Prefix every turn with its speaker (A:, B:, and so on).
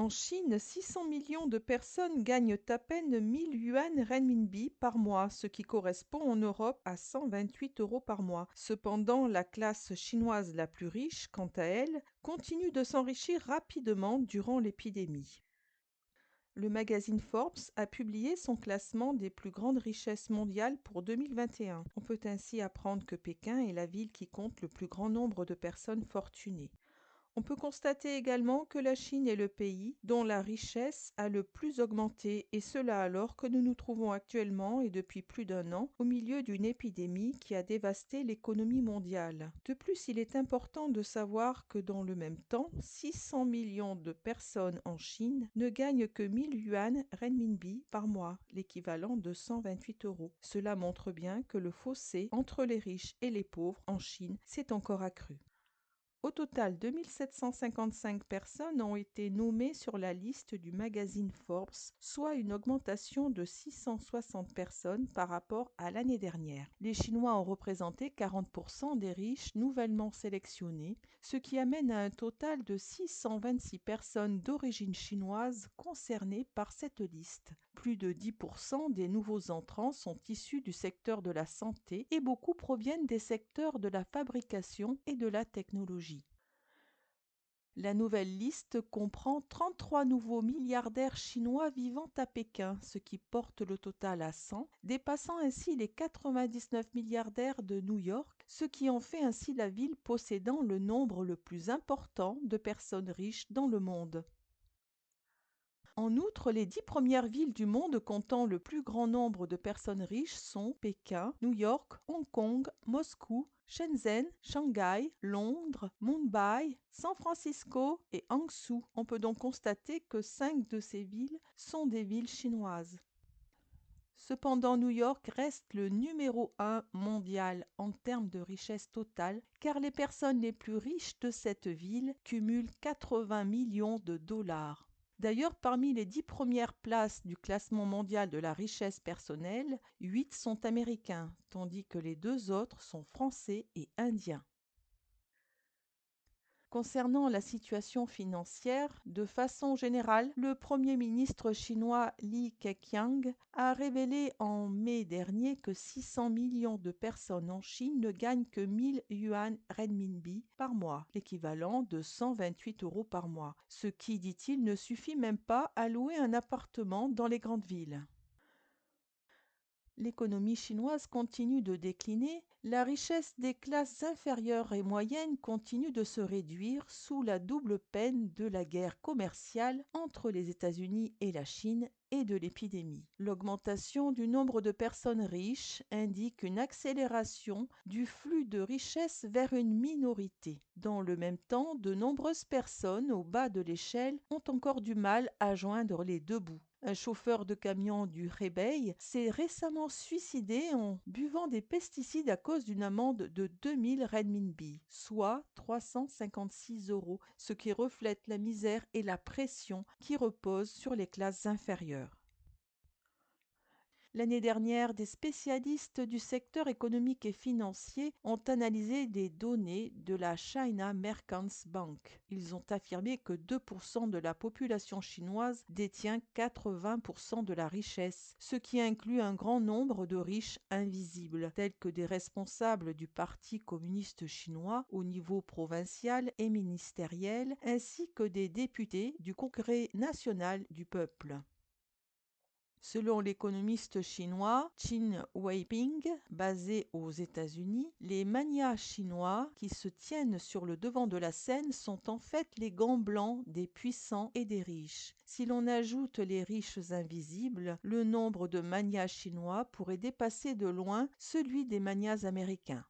A: En Chine, 600 millions de personnes gagnent à peine 1000 yuan renminbi par mois, ce qui correspond en Europe à 128 euros par mois. Cependant, la classe chinoise la plus riche, quant à elle, continue de s'enrichir rapidement durant l'épidémie. Le magazine Forbes a publié son classement des plus grandes richesses mondiales pour 2021. On peut ainsi apprendre que Pékin est la ville qui compte le plus grand nombre de personnes fortunées. On peut constater également que la Chine est le pays dont la richesse a le plus augmenté, et cela alors que nous nous trouvons actuellement et depuis plus d'un an au milieu d'une épidémie qui a dévasté l'économie mondiale. De plus, il est important de savoir que dans le même temps, 600 millions de personnes en Chine ne gagnent que 1000 yuan renminbi par mois, l'équivalent de 128 euros. Cela montre bien que le fossé entre les riches et les pauvres en Chine s'est encore accru. Au total, 2755 personnes ont été nommées sur la liste du magazine Forbes, soit une augmentation de 660 personnes par rapport à l'année dernière. Les Chinois ont représenté 40% des riches nouvellement sélectionnés, ce qui amène à un total de 626 personnes d'origine chinoise concernées par cette liste. Plus de 10% des nouveaux entrants sont issus du secteur de la santé et beaucoup proviennent des secteurs de la fabrication et de la technologie. La nouvelle liste comprend 33 nouveaux milliardaires chinois vivant à Pékin, ce qui porte le total à 100, dépassant ainsi les 99 milliardaires de New York, ce qui en fait ainsi la ville possédant le nombre le plus important de personnes riches dans le monde. En outre, les 10 premières villes du monde comptant le plus grand nombre de personnes riches sont Pékin, New York, Hong Kong, Moscou, Shenzhen, Shanghai, Londres, Mumbai, San Francisco et Hangzhou. On peut donc constater que 5 de ces villes sont des villes chinoises. Cependant, New York reste le numéro 1 mondial en termes de richesse totale, car les personnes les plus riches de cette ville cumulent 80 millions de dollars. D'ailleurs, parmi les 10 premières places du classement mondial de la richesse personnelle, 8 sont américains, tandis que les 2 autres sont français et indiens. Concernant la situation financière, de façon générale, le Premier ministre chinois Li Keqiang a révélé en mai dernier que 600 millions de personnes en Chine ne gagnent que 1000 yuan renminbi par mois, l'équivalent de 128 euros par mois, ce qui, dit-il, ne suffit même pas à louer un appartement dans les grandes villes. L'économie chinoise continue de décliner, la richesse des classes inférieures et moyennes continue de se réduire sous la double peine de la guerre commerciale entre les États-Unis et la Chine et de l'épidémie. L'augmentation du nombre de personnes riches indique une accélération du flux de richesse vers une minorité. Dans le même temps, de nombreuses personnes au bas de l'échelle ont encore du mal à joindre les deux bouts. Un chauffeur de camion du Hebei s'est récemment suicidé en buvant des pesticides à cause d'une amende de 2000 renminbi, soit 356 euros, ce qui reflète la misère et la pression qui reposent sur les classes inférieures. L'année dernière, des spécialistes du secteur économique et financier ont analysé des données de la China Merchants Bank. Ils ont affirmé que 2% de la population chinoise détient 80% de la richesse, ce qui inclut un grand nombre de riches invisibles, tels que des responsables du Parti communiste chinois au niveau provincial et ministériel, ainsi que des députés du Congrès national du peuple. Selon l'économiste chinois Qin Weiping, basé aux États-Unis, les manias chinois qui se tiennent sur le devant de la scène sont en fait les gants blancs des puissants et des riches. Si l'on ajoute les riches invisibles, le nombre de manias chinois pourrait dépasser de loin celui des manias américains.